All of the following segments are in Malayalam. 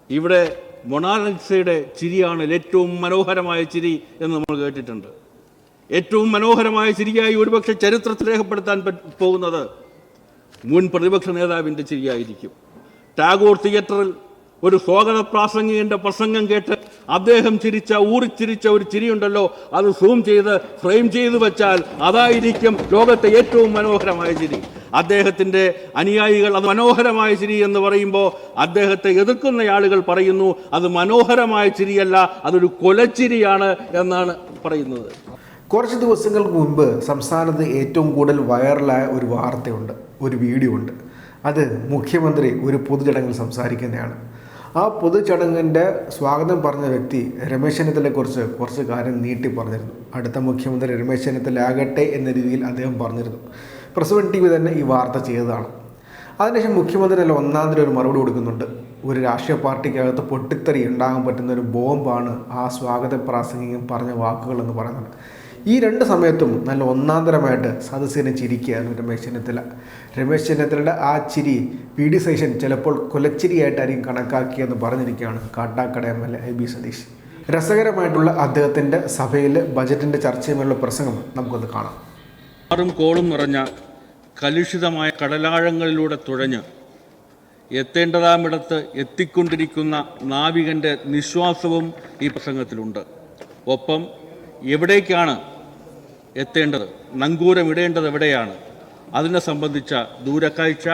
ഇവിടെ മൊണാലിസയുടെ ചിരിയാണ് ഏറ്റവും മനോഹരമായ ചിരി എന്ന് നമ്മൾ കേട്ടിട്ടുണ്ട്. ഏറ്റവും മനോഹരമായ ചിരിയായി ഒരുപക്ഷെ ചരിത്രത്തിൽ രേഖപ്പെടുത്താൻ പോകുന്നത് മുൻ പ്രതിപക്ഷ നേതാവിൻ്റെ ചിരിയായിരിക്കും. ടാഗോർ തിയേറ്ററിൽ ഒരു സ്വാഗത പ്രാസംഗികൻ്റെ പ്രസംഗം കേട്ട് അദ്ദേഹം ഊറിച്ചിരിച്ച ഒരു ചിരിയുണ്ടല്ലോ, അത് സൂം ചെയ്ത് ഫ്രെയിം ചെയ്ത് വെച്ചാൽ അതായിരിക്കും ലോകത്തെ ഏറ്റവും മനോഹരമായ ചിരി. അദ്ദേഹത്തിൻ്റെ അനുയായികൾ അത് മനോഹരമായ ചിരി എന്ന് പറയുമ്പോൾ അദ്ദേഹത്തെ എതിർക്കുന്ന ആളുകൾ പറയുന്നു അത് മനോഹരമായ ചിരിയല്ല, അതൊരു കൊലച്ചിരിയാണ് എന്നാണ് പറയുന്നത്. കുറച്ച് ദിവസങ്ങൾക്ക് മുൻപ് സംസ്ഥാനത്ത് ഏറ്റവും കൂടുതൽ വൈറലായ ഒരു വാർത്തയുണ്ട്, ഒരു വീഡിയോ ഉണ്ട്. അത് മുഖ്യമന്ത്രി ഒരു പൊതുചടങ്ങിൽ സംസാരിക്കുന്നതാണ്. ആ പൊതുചടങ്ങിൻ്റെ സ്വാഗതം പറഞ്ഞ വ്യക്തി രമേശ് ചെന്നിത്തലയെക്കുറിച്ച് കുറച്ച് കാര്യം നീട്ടി പറഞ്ഞിരുന്നു. അടുത്ത മുഖ്യമന്ത്രി രമേശ് ചെന്നിത്തല ആകട്ടെ എന്ന രീതിയിൽ അദ്ദേഹം പറഞ്ഞിരുന്നു. പ്രസ് TV തന്നെ ഈ വാർത്ത ചെയ്തതാണ്. അതിനുശേഷം മുഖ്യമന്ത്രി നല്ല ഒന്നാന്തരം ഒരു മറുപടി കൊടുക്കുന്നുണ്ട്. ഒരു രാഷ്ട്രീയ പാർട്ടിക്കകത്ത് പൊട്ടിത്തെറി ഉണ്ടാകാൻ പറ്റുന്ന ഒരു ബോംബാണ് ആ സ്വാഗത പ്രാസംഗികൻ പറഞ്ഞ വാക്കുകൾ എന്ന് പറയുന്നത്. ഈ രണ്ട് സമയത്തും നല്ല ഒന്നാന്തരമായിട്ട് സദസ്സിനെ ചിരിക്കുകയായിരുന്നു രമേശ് ചെന്നിത്തല. രമേശ് ചെന്നിത്തലയുടെ ആ ചിരി PD സതീശൻ ചിലപ്പോൾ കൊലച്ചിരിയായിട്ടായിരിക്കും കണക്കാക്കിയെന്ന് പറഞ്ഞിരിക്കുകയാണ് കാട്ടാക്കട MLA IB സതീഷ്. രസകരമായിട്ടുള്ള അദ്ദേഹത്തിൻ്റെ സഭയിലെ ബജറ്റിൻ്റെ ചർച്ചയുമായുള്ള പ്രസംഗം നമുക്കൊന്ന് കാണാം. ആറും കോളും നിറഞ്ഞ കലുഷിതമായ കടലാഴങ്ങളിലൂടെ തുഴഞ്ഞ് എത്തേണ്ടതാമിടത്ത് എത്തിക്കൊണ്ടിരിക്കുന്ന നാവികൻ്റെ നിശ്വാസവും ഈ പ്രസംഗത്തിലുണ്ട്. ഒപ്പം എവിടേക്കാണ് എത്തേണ്ടത്, നങ്കൂരം ഇടേണ്ടത് എവിടെയാണ്, അതിനെ സംബന്ധിച്ച ദൂരക്കാഴ്ച,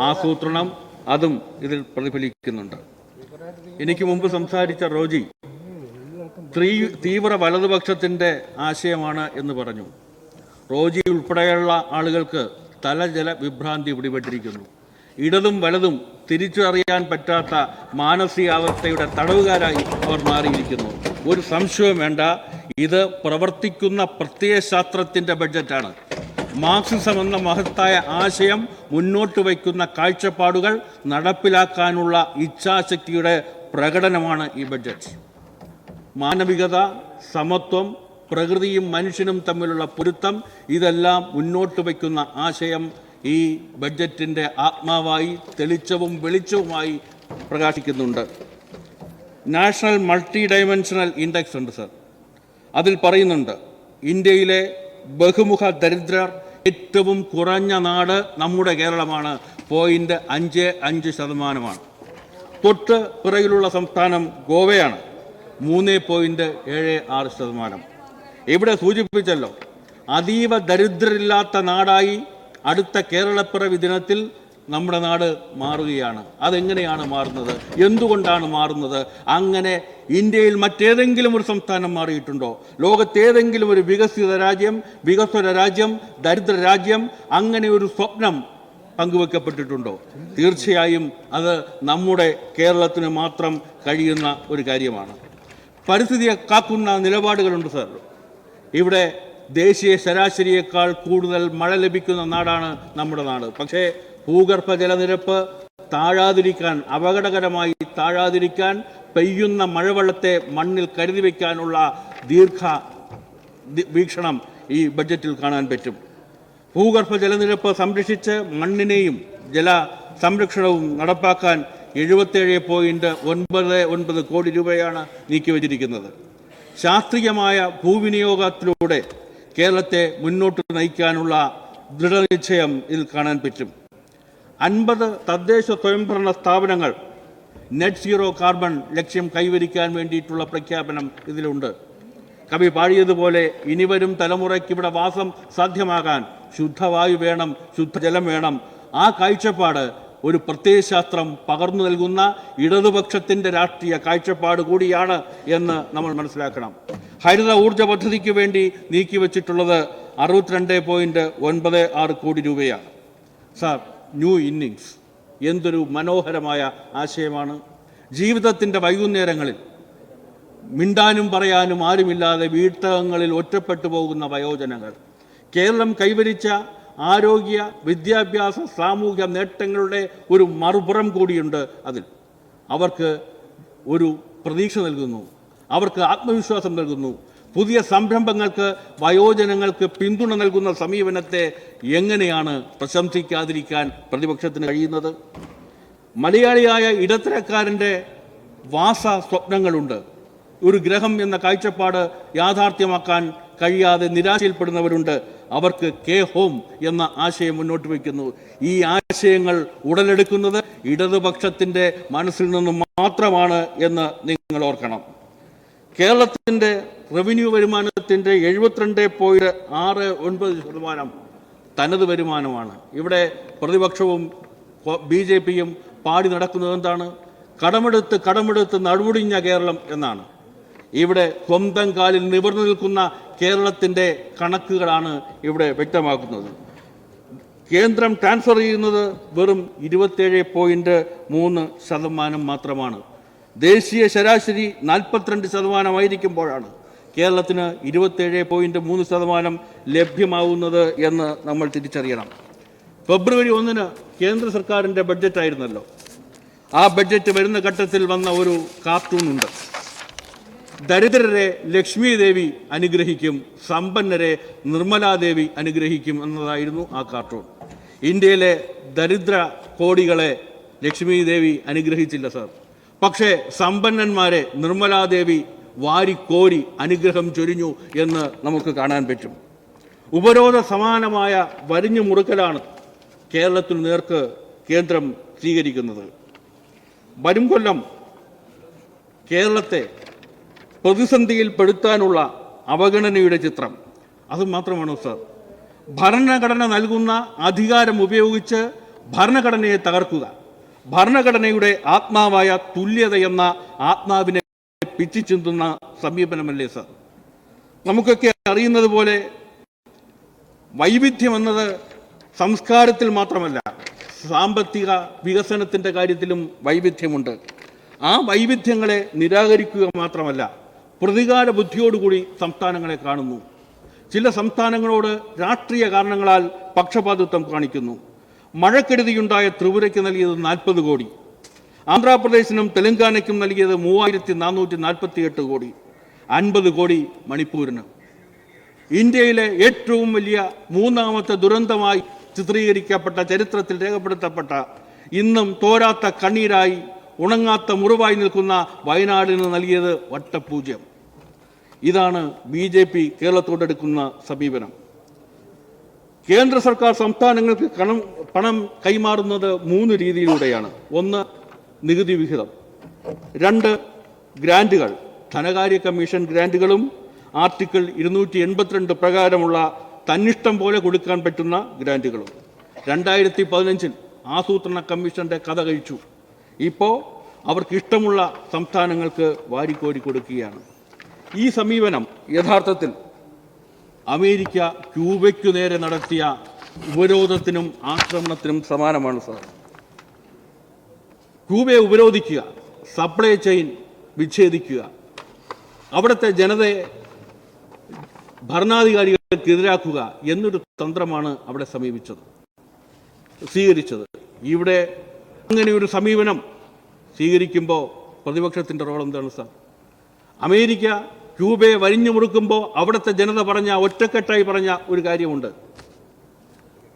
ആസൂത്രണം അതും ഇതിൽ പ്രതിഫലിക്കുന്നുണ്ട്. എനിക്ക് മുമ്പ് സംസാരിച്ച റോജി തീവ്ര വലതുപക്ഷത്തിൻ്റെ ആശയമാണ് എന്ന് പറഞ്ഞു. റോജി ഉൾപ്പെടെയുള്ള ആളുകൾക്ക് തലജല വിഭ്രാന്തി പിടിപെട്ടിരിക്കുന്നു. ഇടതും വലതും തിരിച്ചറിയാൻ പറ്റാത്ത മാനസികാവസ്ഥയുടെ തടവുകാരായി അവർ മാറിയിരിക്കുന്നു. ഒരു സംശയവും വേണ്ട, ഇത് പ്രവർത്തിക്കുന്ന പ്രത്യയശാസ്ത്രത്തിൻ്റെ ബഡ്ജറ്റാണ്. മാർക്സിസം എന്ന മഹത്തായ ആശയം മുന്നോട്ട് വയ്ക്കുന്ന കാഴ്ചപ്പാടുകൾ നടപ്പിലാക്കാനുള്ള ഇച്ഛാശക്തിയുടെ പ്രകടനമാണ് ഈ ബഡ്ജറ്റ്. മാനവികത, സമത്വം, പ്രകൃതിയും മനുഷ്യനും തമ്മിലുള്ള പൊരുത്തം, ഇതെല്ലാം മുന്നോട്ട് വയ്ക്കുന്ന ആശയം ഈ ബഡ്ജറ്റിൻ്റെ ആത്മാവായി തെളിച്ചവും വെളിച്ചവുമായി പ്രകാശിക്കുന്നുണ്ട്. നാഷണൽ മൾട്ടി ഡൈമെൻഷണൽ ഇൻഡെക്സ് ഉണ്ട് സർ. അതിൽ പറയുന്നുണ്ട് ഇന്ത്യയിലെ ബഹുമുഖ ദരിദ്രർ ഏറ്റവും കുറഞ്ഞ നാട് നമ്മുടെ കേരളമാണ്. 0.55%. തൊട്ട് പിറകിലുള്ള സംസ്ഥാനം ഗോവയാണ്, 3.76%. ഇവിടെ സൂചിപ്പിച്ചല്ലോ, അതീവ ദരിദ്രരില്ലാത്ത നാടായി അടുത്ത കേരളപ്പിറവി ദിനത്തിൽ നമ്മുടെ നാട് മാറുകയാണ്. അതെങ്ങനെയാണ് മാറുന്നത്, എന്തുകൊണ്ടാണ് മാറുന്നത്? അങ്ങനെ ഇന്ത്യയിൽ മറ്റേതെങ്കിലും ഒരു സംസ്ഥാനം മാറിയിട്ടുണ്ടോ? ലോകത്തേതെങ്കിലും ഒരു വികസിത രാജ്യം, ദരിദ്ര രാജ്യം അങ്ങനെ ഒരു സ്വപ്നം പങ്കുവെക്കപ്പെട്ടിട്ടുണ്ടോ? തീർച്ചയായും അത് നമ്മുടെ കേരളത്തിന് മാത്രം കഴിയുന്ന ഒരു കാര്യമാണ്. പരിസ്ഥിതിയെ കാക്കുന്ന നിലപാടുകളുണ്ട് സാർ. ഇവിടെ ദേശീയ ശരാശരിയേക്കാൾ കൂടുതൽ മഴ ലഭിക്കുന്ന നാടാണ് നമ്മുടെ നാട്. പക്ഷേ ഭൂഗർഭ ജലനിരപ്പ് താഴാതിരിക്കാൻ, അപകടകരമായി താഴാതിരിക്കാൻ, പെയ്യുന്ന മഴവെള്ളത്തെ മണ്ണിൽ കരുതി വയ്ക്കാനുള്ള വീക്ഷണം ഈ ബഡ്ജറ്റിൽ കാണാൻ പറ്റും. ഭൂഗർഭ ജലനിരപ്പ് സംരക്ഷിച്ച് മണ്ണിനെയും ജല സംരക്ഷണവും നടപ്പാക്കാൻ 77.99 കോടി രൂപയാണ് നീക്കിവച്ചിരിക്കുന്നത്. ശാസ്ത്രീയമായ ഭൂവിനിയോഗത്തിലൂടെ കേരളത്തെ മുന്നോട്ട് നയിക്കാനുള്ള ദൃഢനിശ്ചയം ഇതിൽ കാണാൻ പറ്റും. 50 തദ്ദേശ സ്വയംഭരണ സ്ഥാപനങ്ങൾ നെറ്റ് സീറോ കാർബൺ ലക്ഷ്യം കൈവരിക്കാൻ വേണ്ടിയിട്ടുള്ള പ്രഖ്യാപനം ഇതിലുണ്ട്. കവി പാടിയതുപോലെ ഇനി വരും തലമുറയ്ക്ക് ഇവിടെ വാസം സാധ്യമാകാൻ ശുദ്ധവായു വേണം, ശുദ്ധജലം വേണം. ആ കാഴ്ചപ്പാട് ഒരു പ്രത്യയശാസ്ത്രം പകർന്നു നൽകുന്ന ഇടതുപക്ഷത്തിൻ്റെ രാഷ്ട്രീയ കാഴ്ചപ്പാട് കൂടിയാണ് എന്ന് നമ്മൾ മനസ്സിലാക്കണം. ഹരിത ഊർജ പദ്ധതിക്ക് വേണ്ടി നീക്കിവച്ചിട്ടുള്ളത് 62.96 കോടി രൂപയാണ്. സാർ, ന്യൂ ഇന്നിങ്സ് എന്തൊരു മനോഹരമായ ആശയമാണ്. ജീവിതത്തിൻ്റെ വൈകുന്നേരങ്ങളിൽ മിണ്ടാനും പറയാനും ആരുമില്ലാതെ വീട്ടകങ്ങളിൽ ഒറ്റപ്പെട്ടു പോകുന്ന വയോജനങ്ങൾ, കേരളം കൈവരിച്ച ആരോഗ്യ, വിദ്യാഭ്യാസ, സാമൂഹ്യ നേട്ടങ്ങളുടെ ഒരു മറുപുറം കൂടിയുണ്ട് അതിൽ. അവർക്ക് ഒരു പ്രതീക്ഷ നൽകുന്നു, അവർക്ക് ആത്മവിശ്വാസം നൽകുന്നു. പുതിയ സംരംഭങ്ങൾക്ക്, വയോജനങ്ങൾക്ക് പിന്തുണ നൽകുന്ന സമീപനത്തെ എങ്ങനെയാണ് പ്രശംസിക്കാതിരിക്കാൻ പ്രതിപക്ഷത്തിന് കഴിയുന്നത്? മലയാളിയായ ഇടത്തരക്കാരൻ്റെ വാസ സ്വപ്നങ്ങളുണ്ട്. ഒരു ഗ്രഹം എന്ന കാഴ്ചപ്പാട് യാഥാർത്ഥ്യമാക്കാൻ കഴിയാതെ നിരാശയിൽപ്പെടുന്നവരുണ്ട്. അവർക്ക് കെ ഹോം എന്ന ആശയം മുന്നോട്ട് വയ്ക്കുന്നു. ഈ ആശയങ്ങൾ ഉടലെടുക്കുന്നത് ഇടതുപക്ഷത്തിൻ്റെ മനസ്സിൽ നിന്ന് മാത്രമാണ് എന്ന് നിങ്ങൾ ഓർക്കണം. കേരളത്തിൻ്റെ റവന്യൂ വരുമാനത്തിൻ്റെ 72.69% തനത് വരുമാനമാണ്. ഇവിടെ പ്രതിപക്ഷവും BJPയും പാടി നടക്കുന്നത് എന്താണ്? കടമെടുത്ത് നടുവൊടിഞ്ഞ കേരളം എന്നാണ്. ഇവിടെ സ്വന്തം കാലിൽ നിവർന്നു നിൽക്കുന്ന കേരളത്തിൻ്റെ കണക്കുകളാണ് ഇവിടെ വ്യക്തമാക്കുന്നത്. കേന്ദ്രം ട്രാൻസ്ഫർ ചെയ്യുന്നത് വെറും 27.3% മാത്രമാണ്. ദേശീയ ശരാശരി 42% കേരളത്തിന് 27.3% ലഭ്യമാവുന്നത് എന്ന് നമ്മൾ തിരിച്ചറിയണം. ഫെബ്രുവരി 1 കേന്ദ്ര സർക്കാരിൻ്റെ ബഡ്ജറ്റായിരുന്നല്ലോ. ആ ബഡ്ജറ്റ് വരുന്ന ഘട്ടത്തിൽ വന്ന ഒരു കാർട്ടൂണുണ്ട്. ദരിദ്രരെ ലക്ഷ്മി ദേവി അനുഗ്രഹിക്കും, സമ്പന്നരെ നിർമ്മലാദേവി അനുഗ്രഹിക്കും എന്നതായിരുന്നു ആ കാർട്ടൂൺ. ഇന്ത്യയിലെ ദരിദ്ര കോടികളെ ലക്ഷ്മി ദേവി അനുഗ്രഹിച്ചില്ല സാർ. പക്ഷേ സമ്പന്നന്മാരെ നിർമ്മലാദേവി വാരിക്കോരി അനുഗ്രഹം ചൊരിഞ്ഞു എന്ന് നമുക്ക് കാണാൻ പറ്റും. ഉപരോധ സമാനമായ വരിഞ്ഞു മുറുക്കലാണ് കേരളത്തിൽ നേർക്ക് കേന്ദ്രം സ്വീകരിക്കുന്നത്. വരും കൊല്ലം കേരളത്തെ പ്രതിസന്ധിയിൽപ്പെടുത്താനുള്ള അവഗണനയുടെ ചിത്രം അത് മാത്രമാണോ സാർ? ഭരണഘടന നൽകുന്ന അധികാരം ഉപയോഗിച്ച് ഭരണഘടനയെ തകർക്കുക, ഭരണഘടനയുടെ ആത്മാവായ തുല്യത എന്ന ആത്മാവിനെ പിച്ചിച്ചിന്തുന്ന സമീപനമല്ലേ സാർ? നമുക്കൊക്കെ അറിയുന്നത് പോലെ വൈവിധ്യം എന്നത് സംസ്കാരത്തിൽ മാത്രമല്ല, സാമ്പത്തിക വികസനത്തിൻ്റെ കാര്യത്തിലും വൈവിധ്യമുണ്ട്. ആ വൈവിധ്യങ്ങളെ നിരാകരിക്കുക മാത്രമല്ല, പ്രതികാര ബുദ്ധിയോടുകൂടി സംസ്ഥാനങ്ങളെ കാണുന്നു. ചില സംസ്ഥാനങ്ങളോട് രാഷ്ട്രീയ കാരണങ്ങളാൽ പക്ഷപാതിത്വം കാണിക്കുന്നു. മഴക്കെടുതിയുണ്ടായ ത്രിപുരയ്ക്ക് നൽകിയത് 40 കോടി, ആന്ധ്രാപ്രദേശിനും തെലങ്കാനയ്ക്കും നൽകിയത് 3448 കോടി, 50 കോടി മണിപ്പൂരിന്. ഇന്ത്യയിലെ ഏറ്റവും വലിയ മൂന്നാമത്തെ ദുരന്തമായി ചിത്രീകരിക്കപ്പെട്ട, ചരിത്രത്തിൽ രേഖപ്പെടുത്തപ്പെട്ട, ഇന്നും തോരാത്ത കണ്ണീരായി ഉണങ്ങാത്ത മുറിവായി നിൽക്കുന്ന വയനാടിന് നൽകിയത് വട്ടപൂജ്യം. ഇതാണ് BJP കേരളത്തോടെടുക്കുന്ന സമീപനം. കേന്ദ്ര സർക്കാർ സംസ്ഥാനങ്ങൾക്ക് പണം കൈമാറുന്നത് 3 രീതിയിലൂടെയാണ്. 1 നികുതി വിഹിതം, 2 ഗ്രാൻറ്റുകൾ, ധനകാര്യ കമ്മീഷൻ ഗ്രാൻറ്റുകളും ആർട്ടിക്കിൾ 282 പ്രകാരമുള്ള തന്നിഷ്ടം പോലെ കൊടുക്കാൻ പറ്റുന്ന ഗ്രാൻറ്റുകളും. 2015 ആസൂത്രണ കമ്മീഷന്റെ കഥ കഴിച്ചു. ഇപ്പോൾ അവർക്ക് ഇഷ്ടമുള്ള സംസ്ഥാനങ്ങൾക്ക് വാരിക്കോരി കൊടുക്കുകയാണ്. ഈ സമീപനം യഥാർത്ഥത്തിൽ അമേരിക്ക ക്യൂബയ്ക്കു നേരെ നടത്തിയ ഉപരോധത്തിനും ആക്രമണത്തിനും സമാനമാണ് സാർ. ക്യൂബയെ ഉപരോധിക്കുക, സപ്ലൈ ചെയിൻ വിച്ഛേദിക്കുക, അവിടുത്തെ ജനതയെ ഭരണാധികാരികൾക്കെതിരാക്കുക എന്നൊരു തന്ത്രമാണ് അവിടെ സ്വീകരിച്ചത്. ഇവിടെ അങ്ങനെ ഒരു സമീപനം സ്വീകരിക്കുമ്പോൾ പ്രതിപക്ഷത്തിൻ്റെ റോൾ എന്താണ് സാർ? അമേരിക്ക ക്യൂബയെ വരിഞ്ഞു മുറുക്കുമ്പോൾ അവിടുത്തെ ജനത ഒറ്റക്കെട്ടായി പറഞ്ഞ ഒരു കാര്യമുണ്ട്: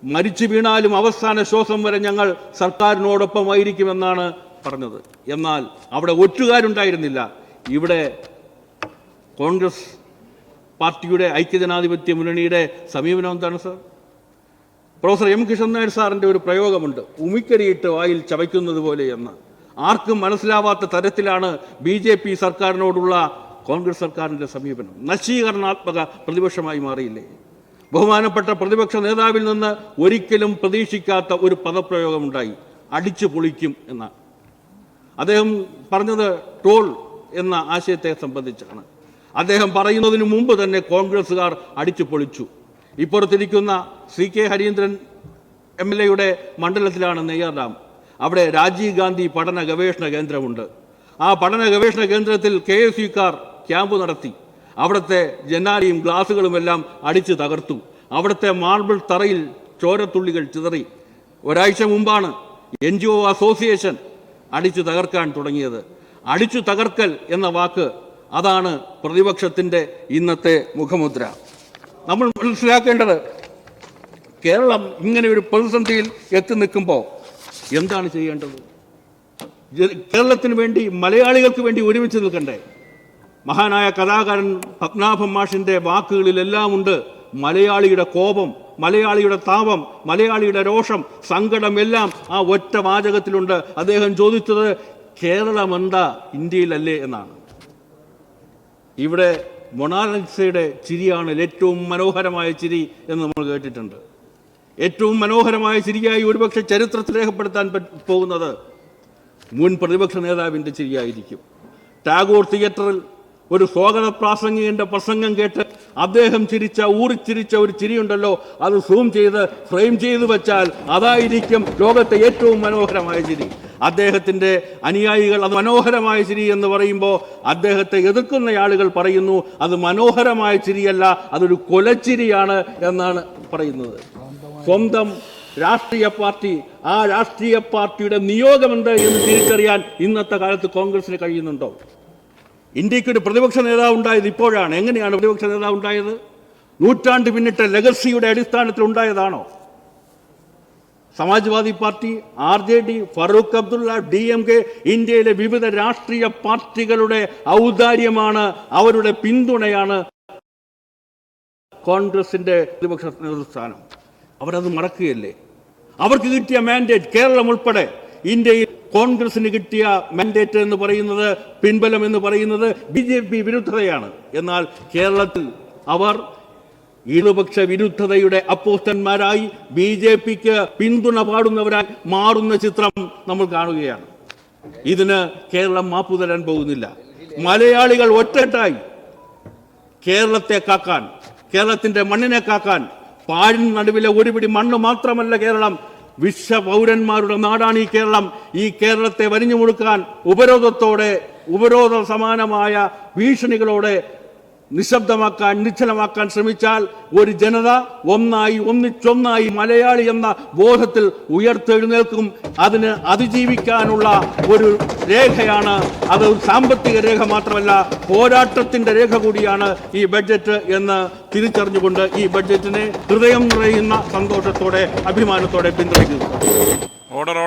മരിച്ചു വീണാലും അവസാന ശ്വാസം വരെ ഞങ്ങൾ സർക്കാരിനോടൊപ്പമായിരിക്കുമെന്നാണ് പറഞ്ഞത്. എന്നാൽ അവിടെ ഒറ്റുകാരുണ്ടായിരുന്നില്ല. ഇവിടെ കോൺഗ്രസ് പാർട്ടിയുടെ ഐക്യജനാധിപത്യ മുന്നണിയുടെ സമീപനം എന്താണ് sir? Professor M. Krishnan Nair സാറിൻ്റെ ഒരു പ്രയോഗമുണ്ട്, ഉമിക്കരിയിട്ട് വായിൽ ചവയ്ക്കുന്നത് പോലെ എന്ന്. ആർക്കും മനസ്സിലാവാത്ത തരത്തിലാണ് BJP സർക്കാരിനോടുള്ള കോൺഗ്രസ് സർക്കാരിൻ്റെ സമീപനം. നശീകരണാത്മക പ്രതിപക്ഷമായി മാറിയില്ലേ? ബഹുമാനപ്പെട്ട പ്രതിപക്ഷ നേതാവിൽ നിന്ന് ഒരിക്കലും പ്രതീക്ഷിക്കാത്ത ഒരു പദപ്രയോഗമുണ്ടായി, അടിച്ചു പൊളിക്കും എന്ന. അദ്ദേഹം പറഞ്ഞത് ടോൾ എന്ന ആശയത്തെ സംബന്ധിച്ചാണ്. അദ്ദേഹം പറയുന്നതിന് മുമ്പ് തന്നെ കോൺഗ്രസ്സുകാർ അടിച്ചു പൊളിച്ചു. ഇപ്പുറത്തിരിക്കുന്ന CK ഹരീന്ദ്രൻ MLA മണ്ഡലത്തിലാണ് നെയ്യാർ ഡാം. അവിടെ രാജീവ് ഗാന്ധി പഠന ഗവേഷണ കേന്ദ്രമുണ്ട്. ആ പഠന ഗവേഷണ കേന്ദ്രത്തിൽ KSUക്കാർ ക്യാമ്പ് നടത്തി. അവിടുത്തെ ജനാലയും ഗ്ലാസുകളുമെല്ലാം അടിച്ചു തകർത്തു. അവിടുത്തെ മാർബിൾ തറയിൽ ചോരത്തുള്ളികൾ ചിതറി. ഒരാഴ്ച മുമ്പാണ് NGO അസോസിയേഷൻ അടിച്ചു തകർക്കാൻ തുടങ്ങിയത്. അടിച്ചു തകർക്കൽ എന്ന വാക്ക്, അതാണ് പ്രതിപക്ഷത്തിൻ്റെ ഇന്നത്തെ മുഖമുദ്ര. നമ്മൾ മനസ്സിലാക്കേണ്ടത്, കേരളം ഇങ്ങനെ ഒരു പ്രതിസന്ധിയിൽ എത്തി നിൽക്കുമ്പോൾ എന്താണ് ചെയ്യേണ്ടത്? കേരളത്തിന് വേണ്ടി, മലയാളികൾക്ക് വേണ്ടി ഒരുമിച്ച് നിൽക്കണ്ടേ? മഹാനായ കഥാകാരൻ പത്മനാഭൻ മാഷിന്റെ വാക്കുകളിലെല്ലാം ഉണ്ട് മലയാളിയുടെ കോപം, മലയാളിയുടെ താപം, മലയാളിയുടെ രോഷം, സങ്കടം എല്ലാം ആ ഒറ്റ വാചകത്തിലുണ്ട്. അദ്ദേഹം ചോദിച്ചത് കേരളം എന്താ ഇന്ത്യയിലല്ലേ എന്നാണ്. ഇവിടെ മൊണാലിസയുടെ ചിരിയാണ് ഏറ്റവും മനോഹരമായ ചിരി എന്ന് നമ്മൾ കേട്ടിട്ടുണ്ട്. ഏറ്റവും മനോഹരമായ ചിരിയായി ഒരുപക്ഷെ ചരിത്രത്തിൽ രേഖപ്പെടുത്താൻ പോകുന്നത് മുൻ പ്രതിപക്ഷ നേതാവിൻ്റെ ചിരിയായിരിക്കും. ടാഗോർ തിയേറ്ററിൽ ഒരു സ്വാഗത പ്രാസംഗികന്റെ പ്രസംഗം കേട്ട് അദ്ദേഹം ഊറിച്ചിരിച്ച ഒരു ചിരിയുണ്ടല്ലോ, അത് സൂം ചെയ്ത് ഫ്രെയിം ചെയ്ത് വെച്ചാൽ അതായിരിക്കും ലോകത്തെ ഏറ്റവും മനോഹരമായ ചിരി. അദ്ദേഹത്തിൻ്റെ അനുയായികൾ അത് മനോഹരമായ ചിരി എന്ന് പറയുമ്പോൾ അദ്ദേഹത്തെ എതിർക്കുന്ന ആളുകൾ പറയുന്നു അത് മനോഹരമായ ചിരിയല്ല, അതൊരു കൊലച്ചിരിയാണ് എന്നാണ് പറയുന്നത്. സ്വന്തം രാഷ്ട്രീയ പാർട്ടി, ആ രാഷ്ട്രീയ പാർട്ടിയുടെ നിയോഗമെന്ത് എന്ന് തിരിച്ചറിയാൻ ഇന്നത്തെ കാലത്ത് കോൺഗ്രസിന് കഴിയുന്നുണ്ടോ? ഇന്ത്യക്കൊരു പ്രതിപക്ഷ നേതാവ് ഉണ്ടായത് ഇപ്പോഴാണ്. എങ്ങനെയാണ് പ്രതിപക്ഷ നേതാവ് ഉണ്ടായത്? നൂറ്റാണ്ട് പിന്നിട്ട ലെഗസിയുടെ അടിസ്ഥാനത്തിൽ ഉണ്ടായതാണോ? Samajwadi party, RJD, Farooq Abdullah, DMK, ഇന്ത്യയിലെ വിവിധ രാഷ്ട്രീയ പാർട്ടികളുടെ ഔദാര്യമാണ്, അവരുടെ പിന്തുണയാണ് കോൺഗ്രസിന്റെ പ്രതിപക്ഷ നേതൃസ്ഥാനം. അവരത് മറക്കുകയല്ലേ? അവർക്ക് കിട്ടിയ മാൻഡേറ്റ്, കേരളം ഉൾപ്പെടെ ഇന്ത്യയിൽ കോൺഗ്രസിന് കിട്ടിയ മാൻഡേറ്റ് എന്ന് പറയുന്നത്, പിൻബലം എന്ന് പറയുന്നത് BJP വിരുദ്ധതയാണ്. എന്നാൽ കേരളത്തിൽ അവർ ഇടതുപക്ഷ വിരുദ്ധതയുടെ അപ്പോസ്തന്മാരായി BJPക്ക് പിന്തുണ പാടുന്നവരായി മാറുന്ന ചിത്രം നമ്മൾ കാണുകയാണ്. ഇതിന് കേരളം മാപ്പു തരാൻ പോകുന്നില്ല. മലയാളികൾ ഒറ്റട്ടായി കേരളത്തെ കാക്കാൻ, കേരളത്തിന്റെ മണ്ണിനെ കാക്കാൻ, പാഴിൻ നടുവിലെ ഒരു പിടി മണ്ണ് മാത്രമല്ല കേരളം, വിശ്വപൗരന്മാരുടെ നാടാണ് ഈ കേരളം. ഈ കേരളത്തെ വരിഞ്ഞു മുഴുക്കാൻ ഉപരോധ സമാനമായ ഭീഷണികളോടെ നിശബ്ദമാക്കാൻ, നിശ്ചലമാക്കാൻ ശ്രമിച്ചാൽ ഒരു ജനത ഒന്നിച്ചൊന്നായി മലയാളി എന്ന ബോധത്തിൽ ഉയർത്തെഴുന്നേൽക്കും. അതിന് അതിജീവിക്കാനുള്ള ഒരു രേഖയാണ് അത്. സാമ്പത്തിക രേഖ മാത്രമല്ല, പോരാട്ടത്തിന്റെ രേഖ കൂടിയാണ് ഈ ബഡ്ജറ്റ് എന്ന് തിരിച്ചറിഞ്ഞുകൊണ്ട് ഈ ബഡ്ജറ്റിനെ ഹൃദയം നിറയുന്ന സന്തോഷത്തോടെ, അഭിമാനത്തോടെ പിന്തുണയ്ക്കുന്നു. ഓർഡർ